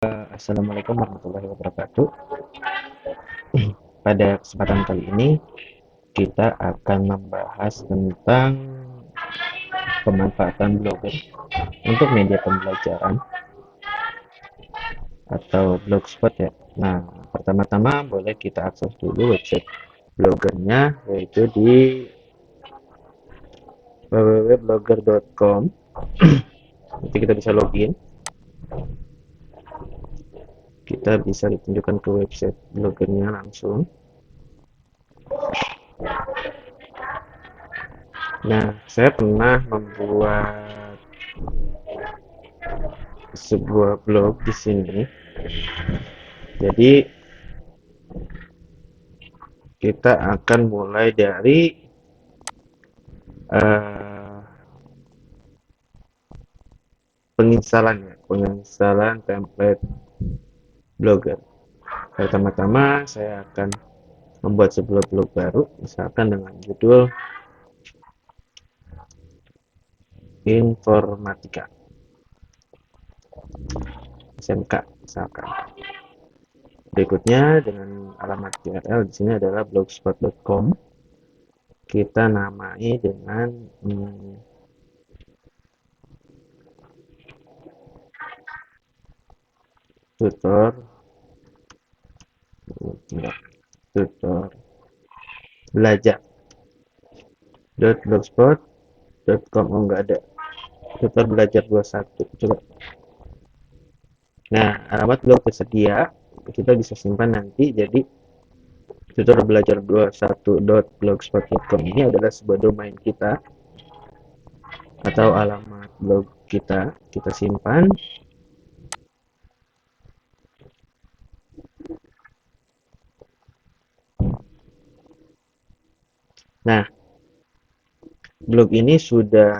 Assalamualaikum warahmatullahi wabarakatuh. Pada kesempatan kali ini kita akan membahas tentang pemanfaatan blogger untuk media pembelajaran atau blogspot ya. Nah, pertama-tama boleh kita akses dulu website bloggernya, yaitu di www.blogger.com. Nanti kita bisa login, kita bisa ditunjukkan ke website bloggernya langsung. Nah, saya pernah membuat sebuah blog di sini. Jadi kita akan mulai dari uh, penginstalan template blogger. Pertama-tama saya akan membuat sebuah blog baru, misalkan dengan judul Informatika SMK misalkan. Berikutnya dengan alamat URL di sini adalah blogspot.com. Kita namai dengan tutor tutor belajar.blogspot.com. Oh, enggak ada, tutor belajar 21. Coba. Nah, alamat blog tersedia, kita bisa simpan nanti. Jadi tutor belajar 21.blogspot.com ini adalah sebuah domain kita atau alamat blog kita simpan. Nah, blog ini sudah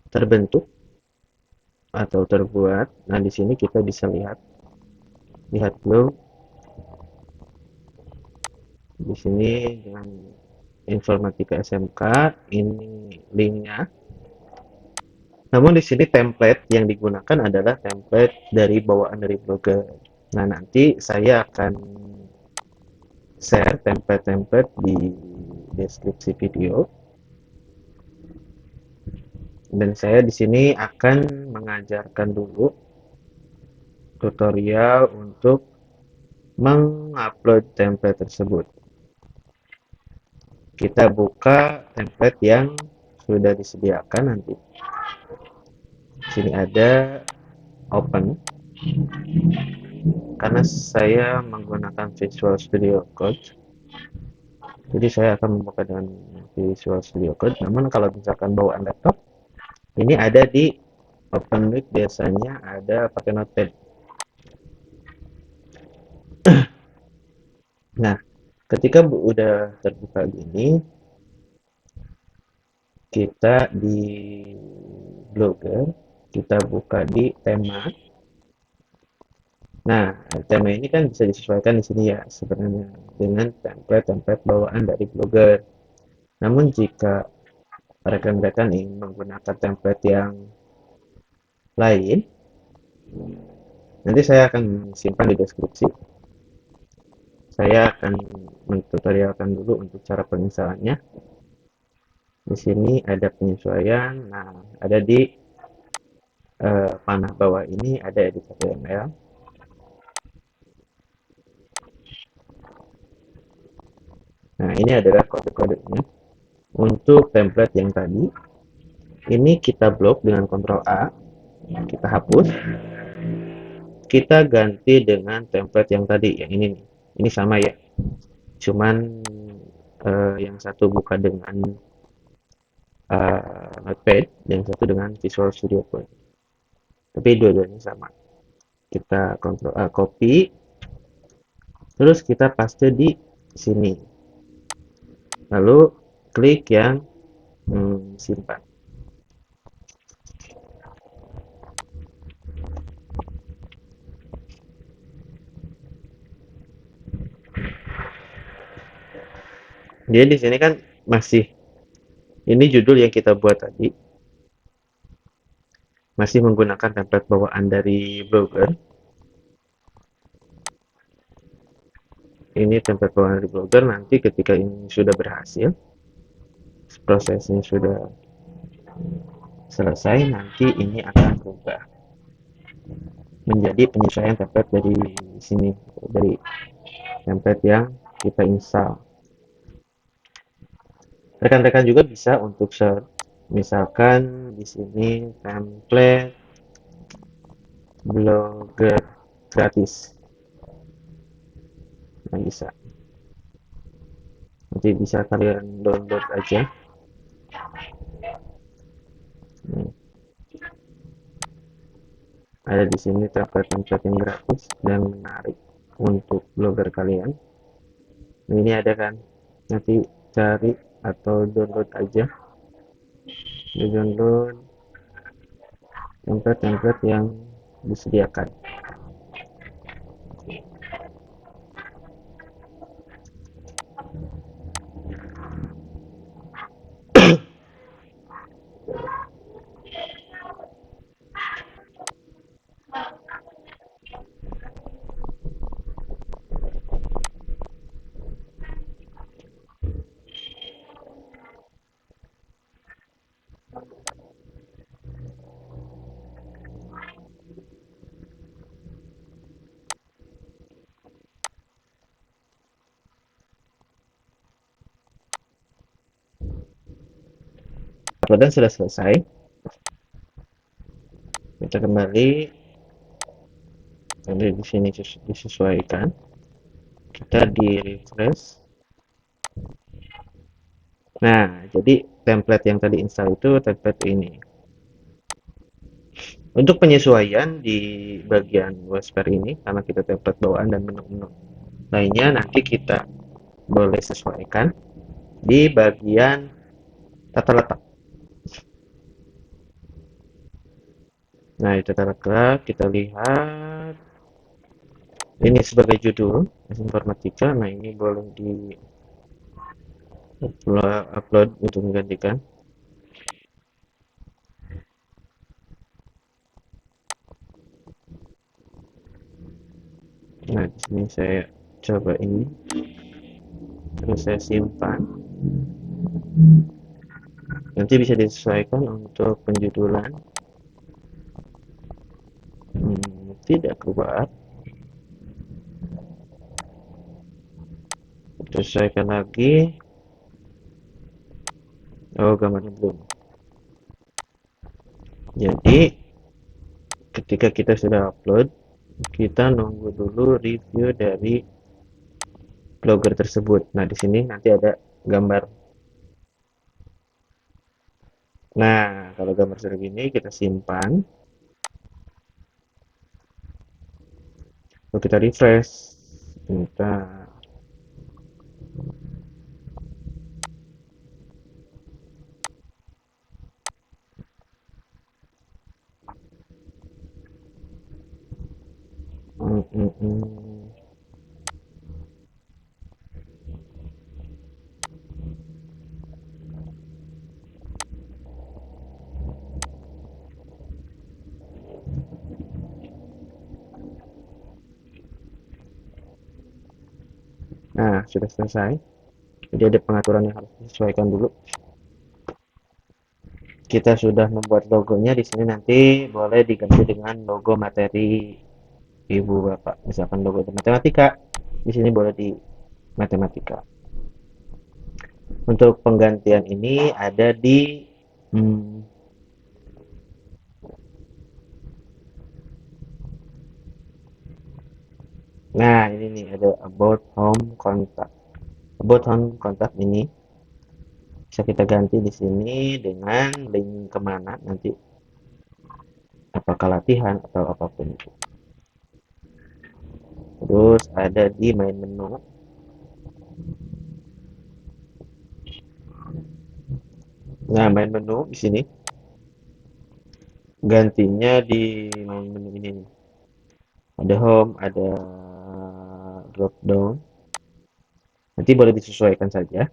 terbentuk atau terbuat. Nah, di sini kita bisa lihat blog di sini dengan Informatika SMK. Ini linknya. Namun di sini template yang digunakan adalah template dari bawaan dari blogger. Nah, nanti saya akan share template-template di deskripsi video. Dan saya di sini akan mengajarkan dulu tutorial untuk mengupload template tersebut. Kita buka template yang sudah disediakan nanti. Di sini ada open. Karena saya menggunakan Visual Studio Code, jadi saya akan membuka dengan Visual Studio Code. Namun kalau misalkan bawaan laptop, ini ada di OpenWiki, biasanya ada pakai Notepad. Nah, ketika udah terbuka gini, kita di Blogger, kita buka di tema. Nah, tema ini kan bisa disesuaikan di sini ya sebenarnya dengan template-template bawaan dari Blogger. Namun jika rekan-rekan ingin menggunakan template yang lain, nanti saya akan simpan di deskripsi. Saya akan mentutorialkan dulu untuk cara penginstalannya. Di sini ada penyesuaian. Nah, ada di panah bawah ini ada edit HTML. Nah, ini adalah kode-kodenya. Untuk template yang tadi, ini kita blok dengan Ctrl A, kita hapus, kita ganti dengan template yang tadi, yang ini nih. Ini sama ya, cuman yang satu buka dengan Notepad, yang satu dengan Visual Studio Code. Tapi dua-duanya sama. Kita Ctrl A, copy, terus kita paste di sini. Lalu klik yang simpan. Jadi di sini kan masih ini judul yang kita buat tadi. masih menggunakan template bawaan dari Blogger. Ini template bawaan dari Blogger. Nanti ketika ini sudah berhasil, prosesnya sudah selesai, nanti ini akan berubah menjadi penyesuaian template dari sini, dari template yang kita install. Rekan-rekan juga bisa untuk search, misalkan di sini template Blogger gratis. Nah, bisa. Nanti bisa kalian download aja. Hmm, ada di sini template-template yang gratis dan menarik untuk blogger kalian. Nah, ini ada kan? Nanti cari atau download aja. Di download template-template yang disediakan. Uploadan sudah selesai. Kita kembali. Jadi di sini disesuaikan. Kita di refresh. Nah, jadi template yang tadi install itu template ini. Untuk penyesuaian di bagian Whisper ini, karena kita template bawaan dan menu-menu lainnya, nanti kita boleh sesuaikan di bagian tata letak. Nah, di tata letak kita lihat ini sebagai judul informatika. Nah, ini boleh di upload untuk menggantikan. Nah, di sini saya coba ini, terus saya simpan. Nanti bisa disesuaikan untuk penjudulan. Tidak keluar. Sesuaikan lagi. Oh, gambarnya belum. Jadi, ketika kita sudah upload, kita nunggu dulu review dari blogger tersebut. Nah, di sini nanti ada gambar. Nah, kalau gambar sudah gini, kita simpan. Lalu kita refresh. Kita mm, mm, mm. Nah, sudah selesai. Jadi ada pengaturan yang harus disesuaikan dulu. Kita sudah membuat logonya. Di sini nanti boleh diganti dengan logo materi ibu bapak. Misalkan logo matematika, di sini boleh di matematika. Untuk penggantian ini ada di hmm, nah ini nih ada about home contact. About home contact ini bisa kita ganti di sini dengan link kemana nanti, apakah latihan atau apapun itu. Terus ada di main menu. Nah, main menu di sini gantinya di main menu ini nih. Ada home, ada drop down. Nanti boleh disesuaikan saja.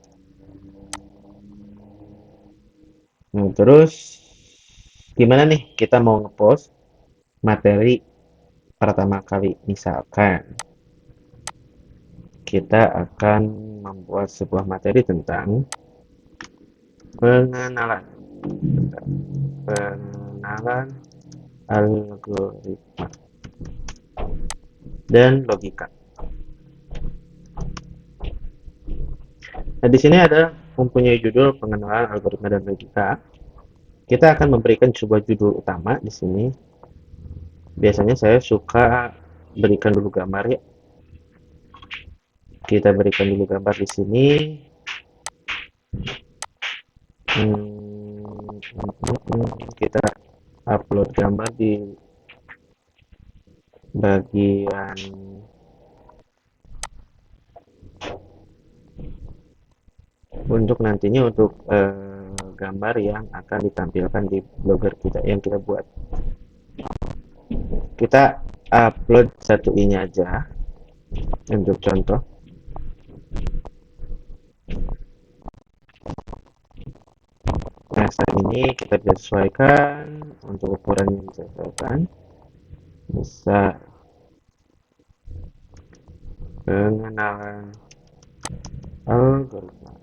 Nah, terus Gimana nih kita mau ngepost materi pertama kali? Misalkan kita akan membuat sebuah materi tentang pengenalan pengenalan algoritma dan logika. Nah, di sini ada mempunyai judul pengenalan algoritma dan logika. Kita akan memberikan sebuah judul utama di sini. Biasanya saya suka berikan dulu gambar ya. Kita berikan dulu gambar di sini. Kita upload gambar di bagian untuk nantinya untuk gambar yang akan ditampilkan di blogger kita yang kita buat. Kita upload satu ini aja untuk contoh. Nah, saat ini kita bisa sesuaikan untuk ukuran yang bisa sesuaikan. Bisa pengenalan algoritma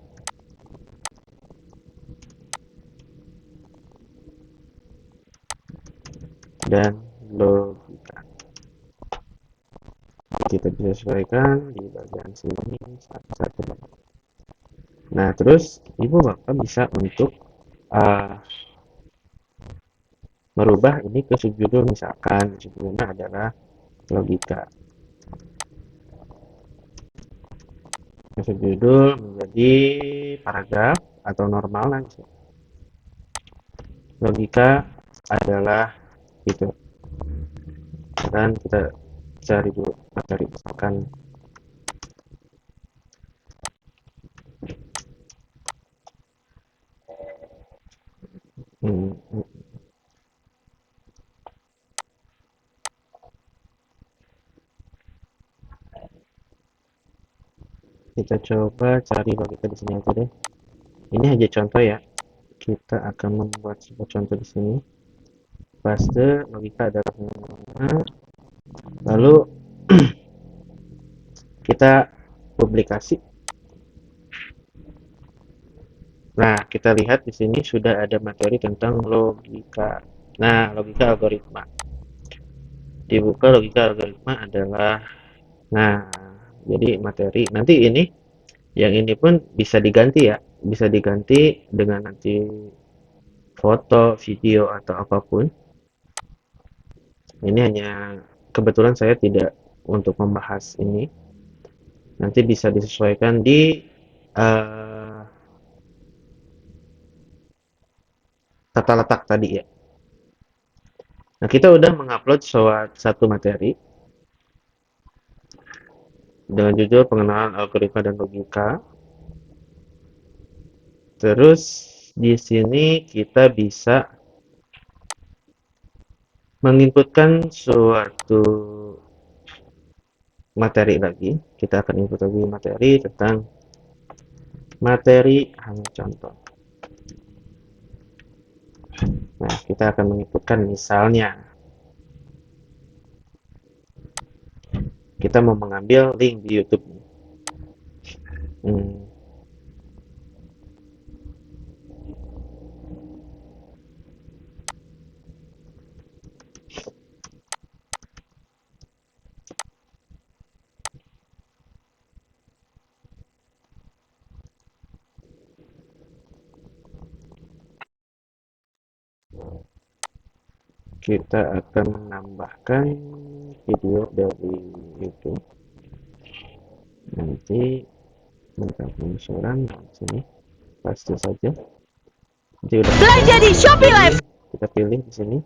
dan logika. Kita bisa sesuaikan di bagian sini satu-satu. Nah, terus ibu bapak bisa untuk uh, merubah ini ke subjudul, misalkan subjudulnya adalah logika. Subjudul menjadi paragraf atau normal langsung. Logika adalah itu. Dan kita cari dulu materi misalkan hmm, kita coba cari logika di sini aja deh. Ini aja contoh ya. Kita akan membuat sebuah contoh di sini. Paste logika adalah lalu kita publikasi. Nah, kita lihat di sini sudah ada materi tentang logika. Nah, logika algoritma. Dibuka logika algoritma adalah, nah, jadi materi. Nanti ini, yang ini pun bisa diganti ya. Bisa diganti dengan nanti foto, video, atau apapun. Ini hanya kebetulan saya tidak untuk membahas ini. Nanti bisa disesuaikan di uh, tata letak tadi ya. Nah, kita udah mengupload satu materi dengan judul pengenalan algoritma dan logika. Terus di sini kita bisa menginputkan suatu materi lagi. Kita akan input lagi materi tentang materi hanya contoh. Nah, kita akan menginputkan misalnya kita mau mengambil link di YouTube. Hmm, kita akan menambahkan video dari YouTube. Nanti minta pengusuran di sini, pasti saja. Nanti udah belajar di Shopee Live. Kita pilih di sini.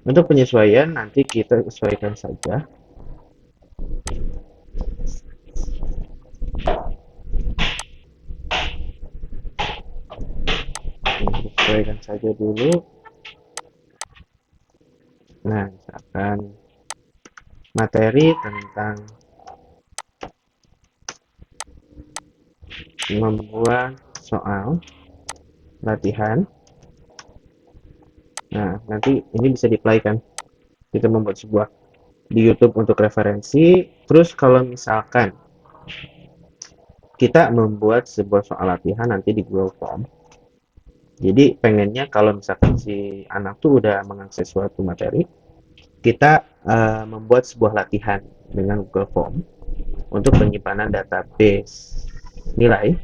Untuk penyesuaian nanti kita sesuaikan saja. Sesuaikan saja dulu. Nah, misalkan materi tentang membuat soal latihan Nah, nanti ini bisa di-play kan. Kita membuat sebuah di YouTube untuk referensi. Terus kalau misalkan kita membuat sebuah soal latihan nanti di Google Form. Jadi pengennya kalau misalkan si anak tuh udah mengakses suatu materi, kita membuat sebuah latihan dengan Google Form untuk penyimpanan database nilai.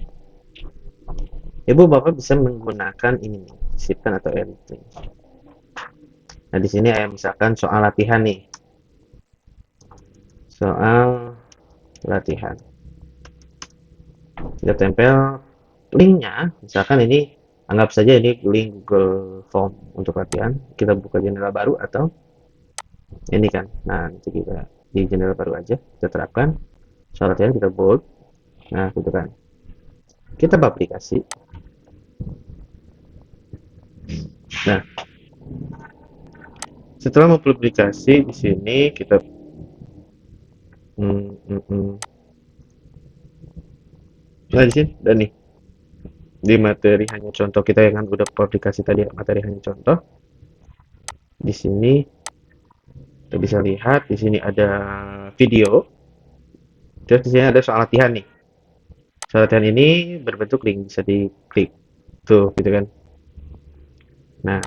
Ibu Bapak bisa menggunakan ini, Sipkan atau Entry. Nah, di sini ada misalkan soal latihan nih. Soal latihan. Kita tempel linknya, misalkan ini anggap saja ini link Google Form untuk latihan. Kita buka jendela baru atau ini kan. Nah, nanti kita di jendela baru aja kita terapkan soal latihan, kita bold. Nah, gitu kan. Kita aplikasi. Nah, setelah mempublikasi di sini kita hmm, hmm, hmm. Nah, di sini dan nih di materi hanya contoh kita yang kan udah publikasi tadi materi hanya contoh. Di sini kita bisa lihat di sini ada video. Terus di sini ada soal latihan nih. Soal latihan ini berbentuk link bisa diklik tuh gitu kan. Nah,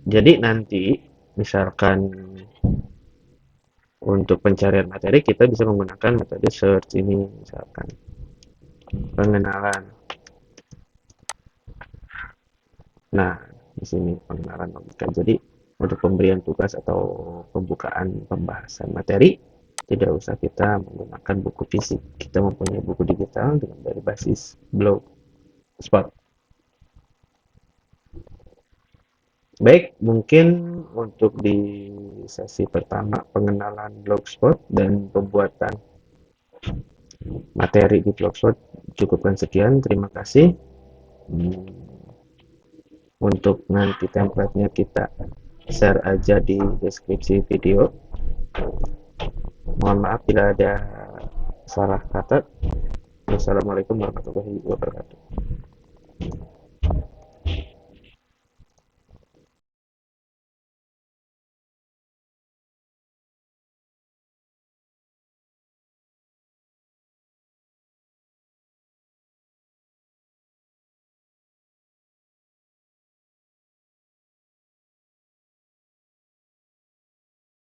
jadi nanti misalkan untuk pencarian materi kita bisa menggunakan metode search ini misalkan pengenalan. Nah, di sini pengenalan logika. Jadi untuk pemberian tugas atau pembukaan pembahasan materi tidak usah kita menggunakan buku fisik. Kita mempunyai buku digital dengan dari basis Blogspot. Baik, mungkin untuk di sesi pertama pengenalan Blogspot dan pembuatan materi di Blogspot cukupkan sekian. Terima kasih. Untuk nanti template-nya kita share aja di deskripsi video. Mohon maaf bila ada salah kata. Wassalamualaikum warahmatullahi wabarakatuh.